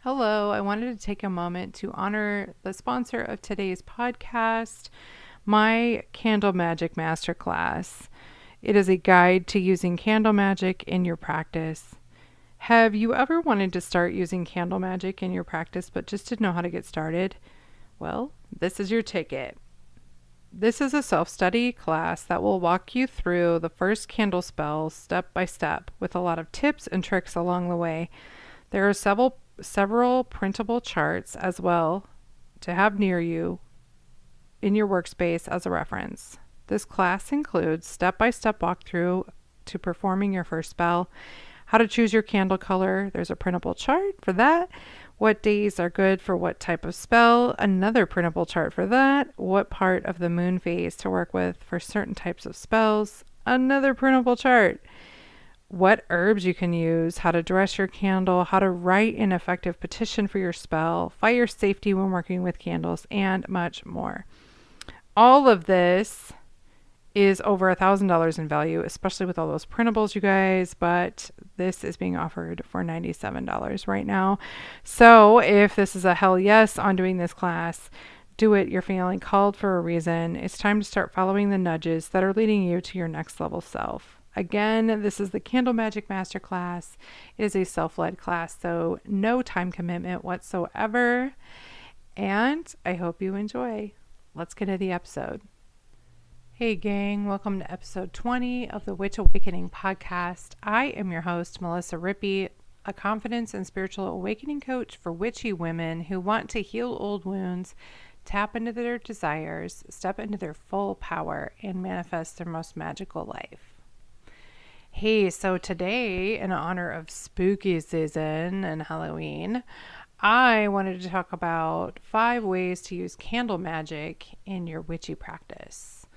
Hello, I wanted to take a moment to honor the sponsor of today's podcast, my Candle Magic Masterclass. It is a guide to using candle magic in your practice. Have you ever wanted to start using candle magic in your practice but just didn't know how to get started? Well, this is your ticket. This is a self-study class that will walk you through the first candle spells step by step with a lot of tips and tricks along the way. There are several printable charts as well to have near you in your workspace as a reference. This class includes step-by-step walkthrough to performing your first spell, how to choose your candle color. There's a printable chart for that. What days are good for what type of spell? Another printable chart for that. What part of the moon phase to work with for certain types of spells? Another printable chart. What herbs you can use, how to dress your candle, how to write an effective petition for your spell, fire safety when working with candles, and much more. All of this is over $1,000 in value, especially with all those printables, you guys, but this is being offered for $97 right now. So if this is a hell yes on doing this class, do it. You're feeling called for a reason. It's time to start following the nudges that are leading you to your next level self. Again, this is the Candle Magic Masterclass. It is a self-led class, so no time commitment whatsoever. And I hope you enjoy. Let's get into the episode. Hey gang, welcome to episode 20 of the Witch Awakening podcast. I am your host, Melissa Rippey, a confidence and spiritual awakening coach for witchy women who want to heal old wounds, tap into their desires, step into their full power, and manifest their most magical life. Hey, so today, in honor of spooky season and Halloween, I wanted to talk about 5 ways to use candle magic in your witchy practice.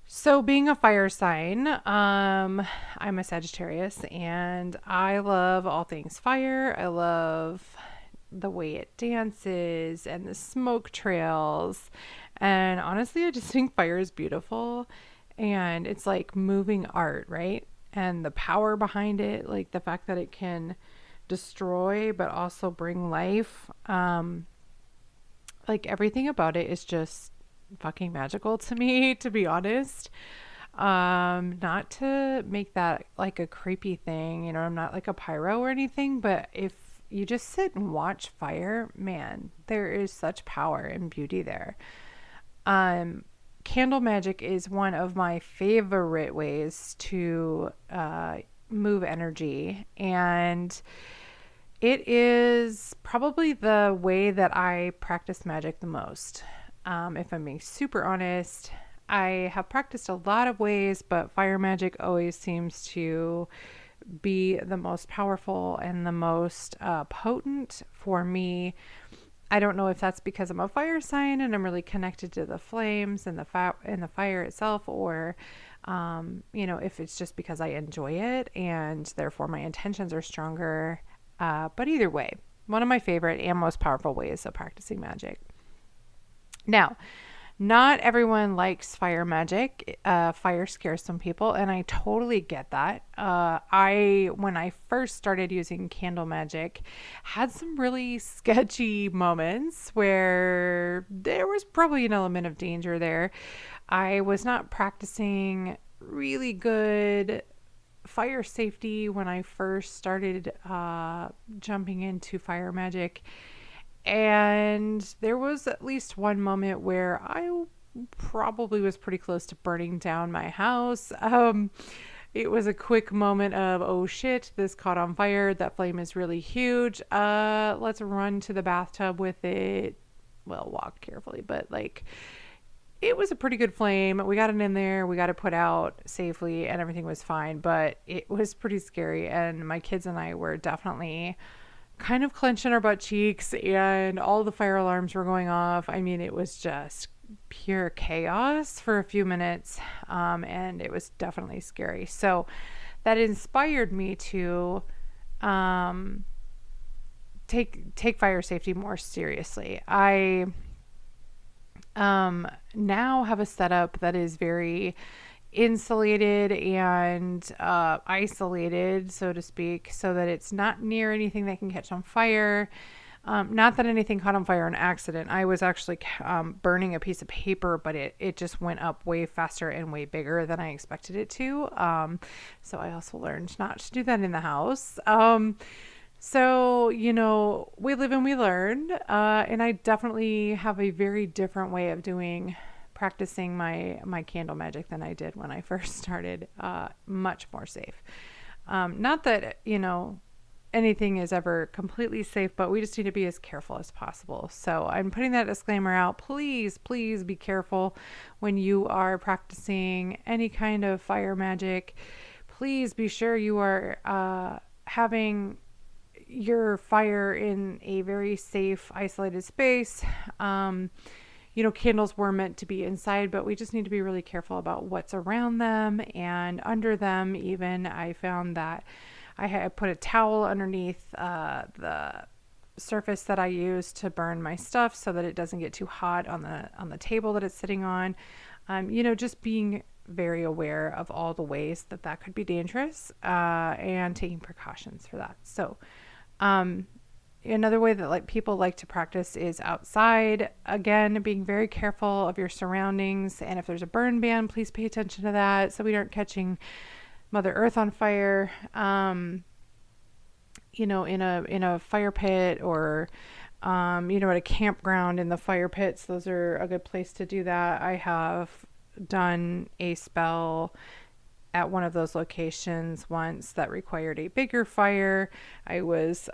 So being a fire sign, I'm a Sagittarius and I love all things fire. I love the way it dances and the smoke trails. And honestly, I just think fire is beautiful. And it's like moving art, right? And the power behind it, like the fact that it can destroy but also bring life. Like everything about it is just fucking magical to me, to be honest. Not to make that like a creepy thing, you know, I'm not like a pyro or anything, but if you just sit and watch fire, man, there is such power and beauty there. Candle magic is one of my favorite ways to move energy, and it is probably the way that I practice magic the most. If I'm being super honest, I have practiced a lot of ways, but fire magic always seems to be the most powerful and the most potent for me. I don't know if that's because I'm a fire sign and I'm really connected to the flames and the fire itself, or, if it's just because I enjoy it and therefore my intentions are stronger. But either way, one of my favorite and most powerful ways of practicing magic. Now, not everyone likes fire magic. Fire scares some people, and I totally get that. When I first started using candle magic, had some really sketchy moments where there was probably an element of danger there. I was not practicing really good fire safety when I first started jumping into fire magic. And there was at least one moment where I probably was pretty close to burning down my house. It was a quick moment of, oh shit, this caught on fire. That flame is really huge. Let's run to the bathtub with it. Well, walk carefully, but like, it was a pretty good flame. We got it in there. We got it put out safely and everything was fine, but it was pretty scary. And my kids and I were definitely kind of clenching our butt cheeks, and all the fire alarms were going off. I mean, it was just pure chaos for a few minutes, and it was definitely scary. So that inspired me to take fire safety more seriously. I now have a setup that is very insulated and isolated, so to speak, so that it's not near anything that can catch on fire. Not that anything caught on fire on accident. I was actually burning a piece of paper, but it just went up way faster and way bigger than I expected it to. So I also learned not to do that in the house. So, we live and we learn. And I definitely have a very different way of practicing my candle magic than I did when I first started. Much more safe. Not that, anything is ever completely safe, but we just need to be as careful as possible. So I'm putting that disclaimer out. Please, please be careful when you are practicing any kind of fire magic. Please be sure you are having your fire in a very safe, isolated space. Candles were meant to be inside, but we just need to be really careful about what's around them and under them. Even I found that I put a towel underneath the surface that I use to burn my stuff so that it doesn't get too hot on the table that it's sitting on. Just being very aware of all the ways that could be dangerous and taking precautions for that. So another way that people like to practice is outside. Again, being very careful of your surroundings. And if there's a burn ban, please pay attention to that so we aren't catching Mother Earth on fire, in a fire pit or, at a campground in the fire pits. Those are a good place to do that. I have done a spell at one of those locations once that required a bigger fire. I was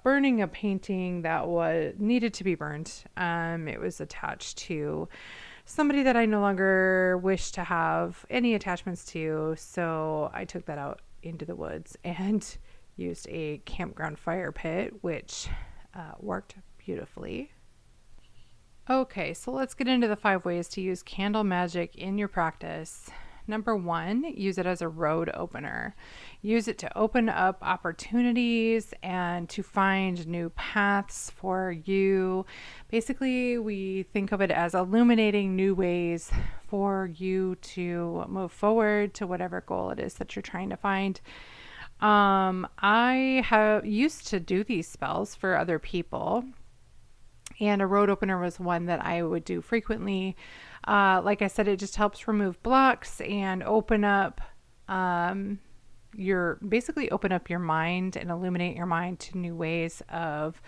burning a painting that needed to be burned. It was attached to somebody that I no longer wish to have any attachments to. So I took that out into the woods and used a campground fire pit, which worked beautifully. Okay, so let's get into the 5 ways to use candle magic in your practice. Number 1, use it as a road opener. Use it to open up opportunities and to find new paths for you. Basically, we think of it as illuminating new ways for you to move forward to whatever goal it is that you're trying to find. I have used to do these spells for other people, and a road opener was one that I would do frequently. Like I said, it just helps remove blocks and open up open up your mind and illuminate your mind to new ways of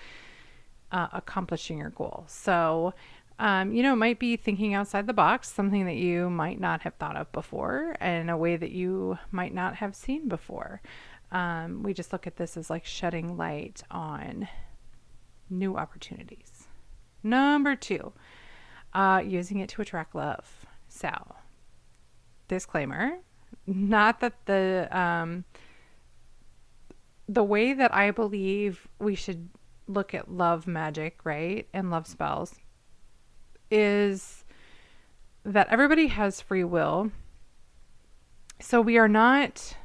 accomplishing your goal. So, it might be thinking outside the box, something that you might not have thought of before, and in a way that you might not have seen before. We just look at this as like shedding light on new opportunities. Number 2, using it to attract love. So, disclaimer, not that the way that I believe we should look at love magic, right, and love spells is that everybody has free will. So we are not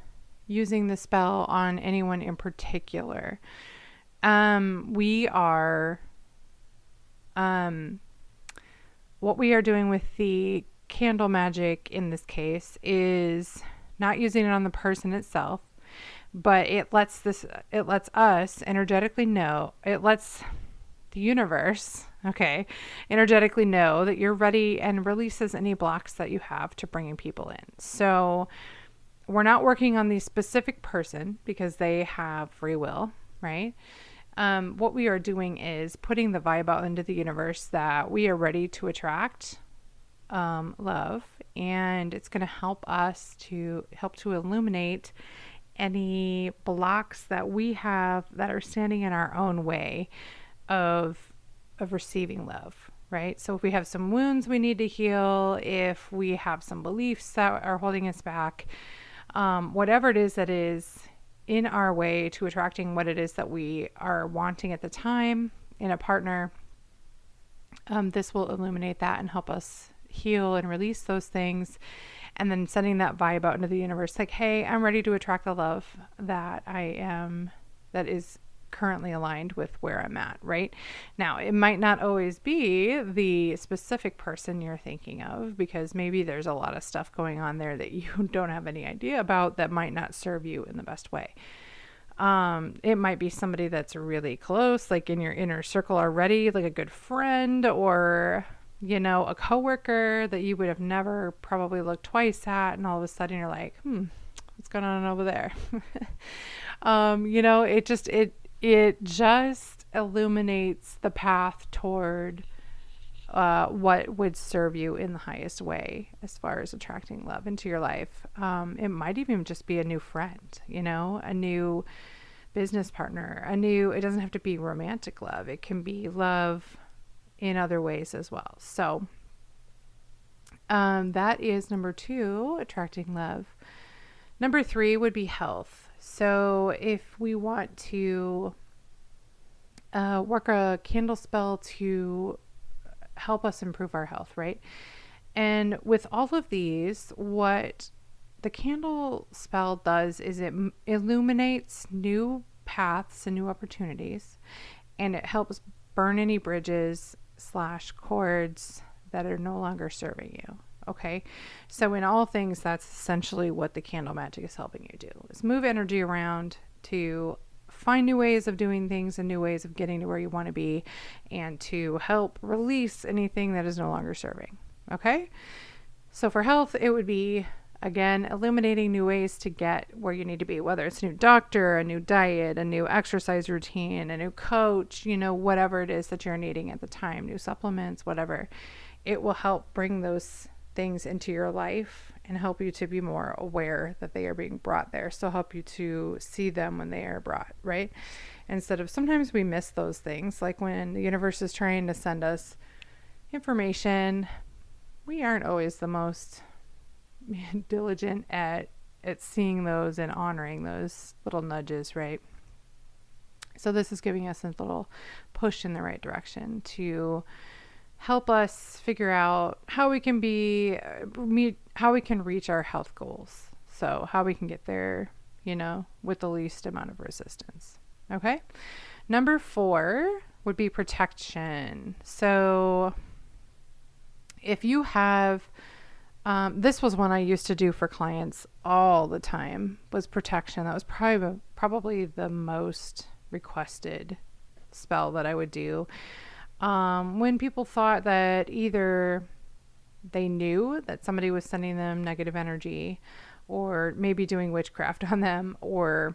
using the spell on anyone in particular. We are what we are doing with the candle magic in this case is not using it on the person itself, but it lets us energetically know, it lets the universe, energetically know that you're ready and releases any blocks that you have to bringing people in. So we're not working on the specific person because they have free will, right? What we are doing is putting the vibe out into the universe that we are ready to attract love, and it's going to help us to illuminate any blocks that we have that are standing in our own way of receiving love, right? So if we have some wounds we need to heal, if we have some beliefs that are holding us back, whatever it is that is in our way to attracting what it is that we are wanting at the time in a partner, this will illuminate that and help us heal and release those things. And then sending that vibe out into the universe, like, hey, I'm ready to attract the love that is currently aligned with where I'm at, right? Now, it might not always be the specific person you're thinking of, because maybe there's a lot of stuff going on there that you don't have any idea about that might not serve you in the best way. It might be somebody that's really close, like in your inner circle already, like a good friend, or a coworker that you would have never probably looked twice at, and all of a sudden you're like, what's going on over there? It just illuminates the path toward what would serve you in the highest way as far as attracting love into your life. It might even just be a new friend, a new business partner, it doesn't have to be romantic love. It can be love in other ways as well. So that is number 2, attracting love. Number 3 would be health. So if we want to work a candle spell to help us improve our health, right? And with all of these, what the candle spell does is it illuminates new paths and new opportunities, and it helps burn any bridges / cords that are no longer serving you. Okay, so in all things, that's essentially what the candle magic is helping you do, is move energy around to find new ways of doing things and new ways of getting to where you want to be, and to help release anything that is no longer serving. Okay, so for health, it would be, again, illuminating new ways to get where you need to be, whether it's a new doctor, a new diet, a new exercise routine, a new coach, whatever it is that you're needing at the time, new supplements, whatever. It will help bring those things into your life and help you to be more aware that they are being brought there. So help you to see them when they are brought, right? Instead of, sometimes we miss those things, like when the universe is trying to send us information, we aren't always the most diligent at seeing those and honoring those little nudges, right? So this is giving us a little push in the right direction to help us figure out how we can how we can reach our health goals. So how we can get there, with the least amount of resistance. Okay. Number 4 would be protection. So if you have, this was one I used to do for clients all the time, was protection. That was probably the most requested spell that I would do. When people thought that either they knew that somebody was sending them negative energy, or maybe doing witchcraft on them, or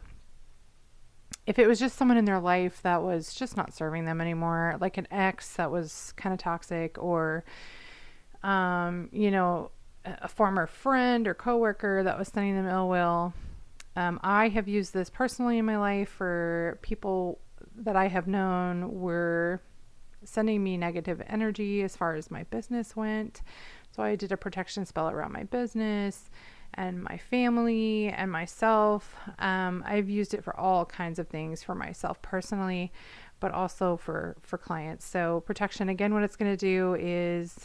if it was just someone in their life that was just not serving them anymore, like an ex that was kind of toxic, or, a former friend or coworker that was sending them ill will. I have used this personally in my life for people that I have known were sending me negative energy as far as my business went. So I did a protection spell around my business and my family and myself. I've used it for all kinds of things, for myself personally, but also for clients. So protection, again, what it's going to do is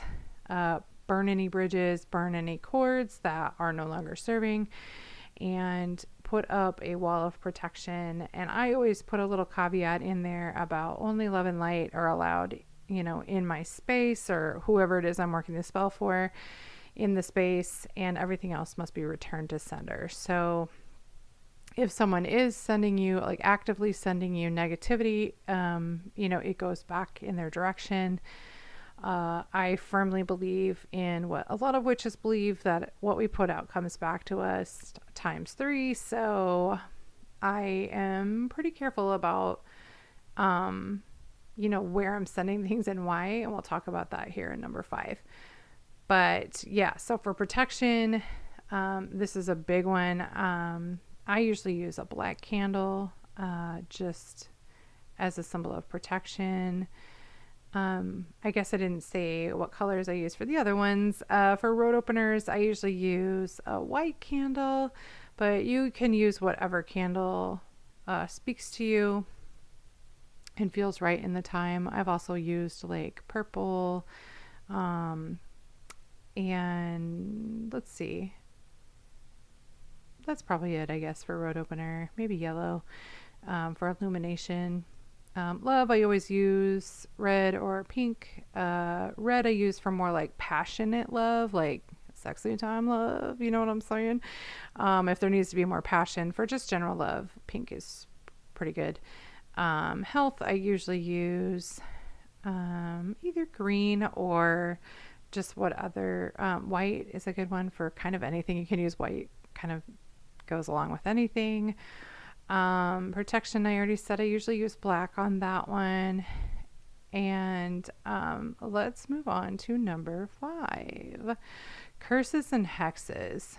burn any bridges, burn any cords that are no longer serving, and put up a wall of protection. And I always put a little caveat in there about only love and light are allowed, in my space, or whoever it is I'm working the spell for in the space, and everything else must be returned to sender. So if someone is sending you, like actively sending you negativity, it goes back in their direction. I firmly believe in what a lot of witches believe, that what we put out comes back to us ×3. So I am pretty careful about, where I'm sending things and why. And we'll talk about that here in number 5. But yeah, so for protection, this is a big one. I usually use a black candle, just as a symbol of protection. I guess I didn't say what colors I use for the other ones. For road openers, I usually use a white candle, but you can use whatever candle speaks to you and feels right in the time. I've also used like purple, and let's see. That's probably it, I guess, for road opener. Maybe yellow. for illumination. Love, I always use red or pink. Red I use for more like passionate love, like sexy time love, you know what I'm saying? If there needs to be more passion. For just general love, pink is pretty good. Health, I usually use either green or just what other, white is a good one for kind of anything. You can use white, kind of goes along with anything. Protection, I already said I usually use black on that one. And let's move on to number 5, curses and hexes.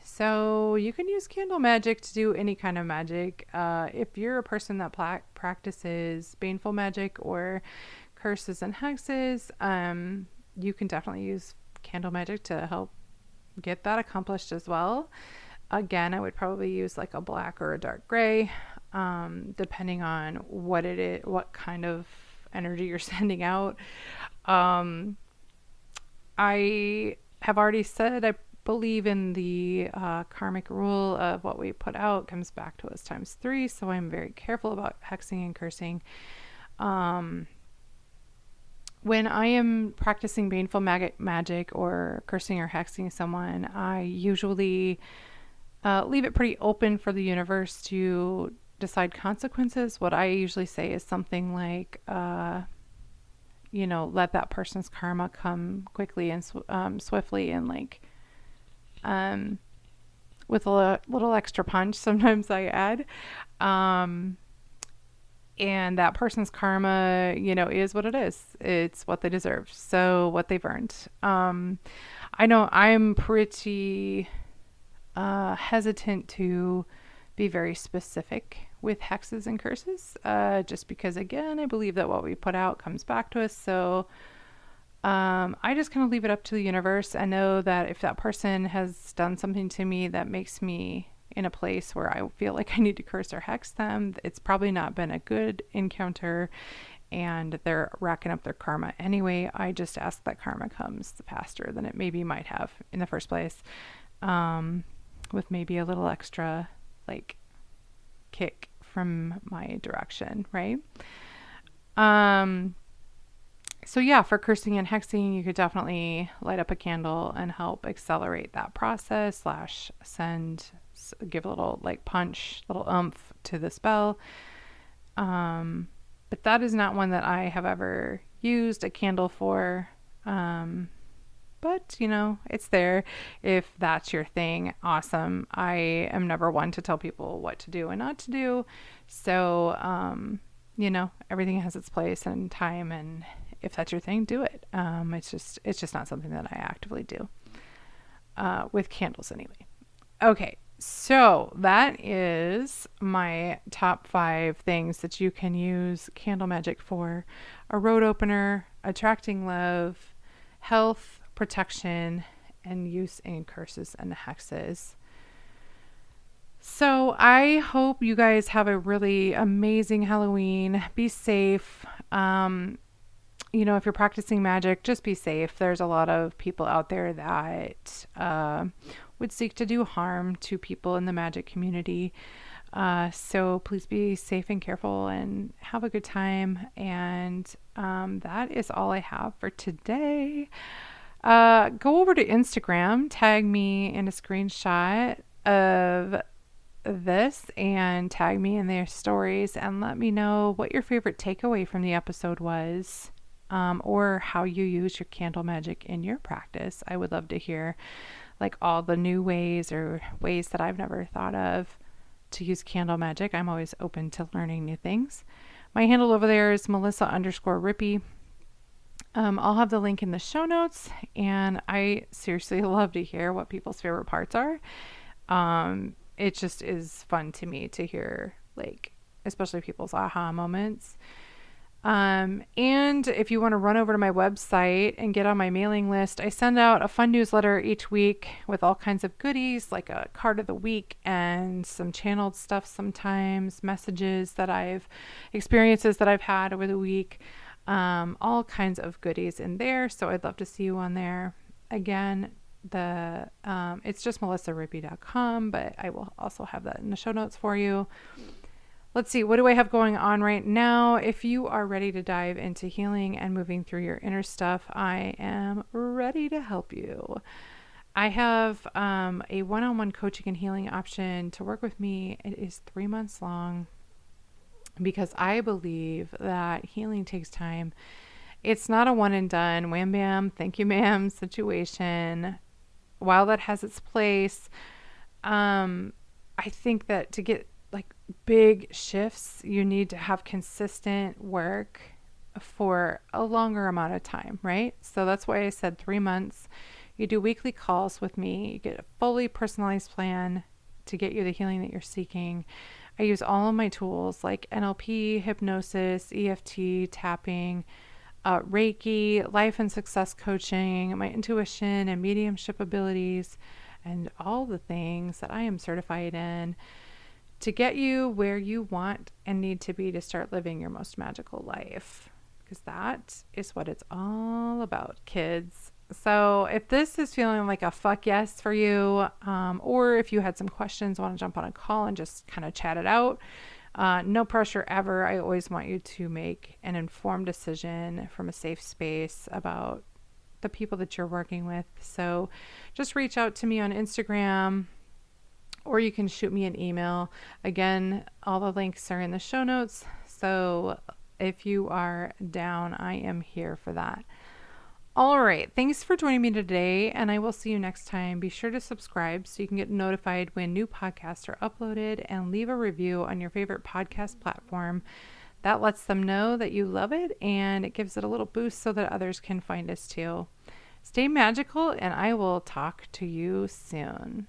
So you can use candle magic to do any kind of magic. If you're a person that practices baneful magic or curses and hexes, you can definitely use candle magic to help get that accomplished as well. Again, I would probably use like a black or a dark gray, depending on what it is, what kind of energy you're sending out. I have already said I believe in the karmic rule of what we put out comes back to us times 3, so I'm very careful about hexing and cursing. When I am practicing baneful magic or cursing or hexing someone, I usually leave it pretty open for the universe to decide consequences. What I usually say is something like, let that person's karma come quickly and swiftly, and like with a little extra punch sometimes I add. And that person's karma, is what it is. It's what they deserve. So what they've earned. I know I'm pretty hesitant to be very specific with hexes and curses, just because, again, I believe that what we put out comes back to us. So I just kind of leave it up to the universe. I know that if that person has done something to me that makes me in a place where I feel like I need to curse or hex them, it's probably not been a good encounter and they're racking up their karma anyway. I just ask that karma comes faster than it maybe might have in the first place, with maybe a little extra like kick from my direction, right? So yeah, for cursing and hexing, you could definitely light up a candle and help accelerate that process / give a little like punch, little oomph to the spell. But that is not one that I have ever used a candle for. But it's there. If that's your thing, awesome. I am never one to tell people what to do and not to do. So, everything has its place and time, and if that's your thing, do it. It's just not something that I actively do, with candles anyway. Okay. So that is my top 5 things that you can use candle magic for: a road opener, attracting love, health, protection, and use in curses and hexes. So I hope you guys have a really amazing Halloween. Be safe. If you're practicing magic, just be safe. There's a lot of people out there that would seek to do harm to people in the magic community. So please be safe and careful and have a good time. And that is all I have for today. Go over to Instagram, tag me in a screenshot of this and tag me in their stories and let me know what your favorite takeaway from the episode was, or how you use your candle magic in your practice. I would love to hear like all the new ways or ways that I've never thought of to use candle magic. I'm always open to learning new things. My handle over there is Melissa_Rippey. I'll have the link in the show notes, and I seriously love to hear what people's favorite parts are. It just is fun to me to hear, like, especially people's aha moments. And if you want to run over to my website and get on my mailing list, I send out a fun newsletter each week with all kinds of goodies, like a card of the week and some channeled stuff sometimes, experiences that I've had over the week, all kinds of goodies in there. So I'd love to see you on there. Again, it's just melissarippey.com, but I will also have that in the show notes for you. Let's see, what do I have going on right now? If you are ready to dive into healing and moving through your inner stuff, I am ready to help you. I have a one-on-one coaching and healing option to work with me. It is 3 months long because I believe that healing takes time. It's not a one and done, wham bam, thank you ma'am situation. While that has its place, I think that to get like big shifts, you need to have consistent work for a longer amount of time, right? So that's why I said 3 months. You do weekly calls with me. You get a fully personalized plan to get you the healing that you're seeking. I use all of my tools like NLP, hypnosis, EFT, tapping, Reiki, life and success coaching, my intuition and mediumship abilities, and all the things that I am certified in to get you where you want and need to be to start living your most magical life. Because that is what it's all about, kids. So if this is feeling like a fuck yes for you, or if you had some questions, want to jump on a call and just kind of chat it out, no pressure ever. I always want you to make an informed decision from a safe space about the people that you're working with. So just reach out to me on Instagram, or you can shoot me an email. Again, all the links are in the show notes. So if you are down, I am here for that. All right. Thanks for joining me today, and I will see you next time. Be sure to subscribe so you can get notified when new podcasts are uploaded, and leave a review on your favorite podcast platform. That lets them know that you love it, and it gives it a little boost so that others can find us too. Stay magical, and I will talk to you soon.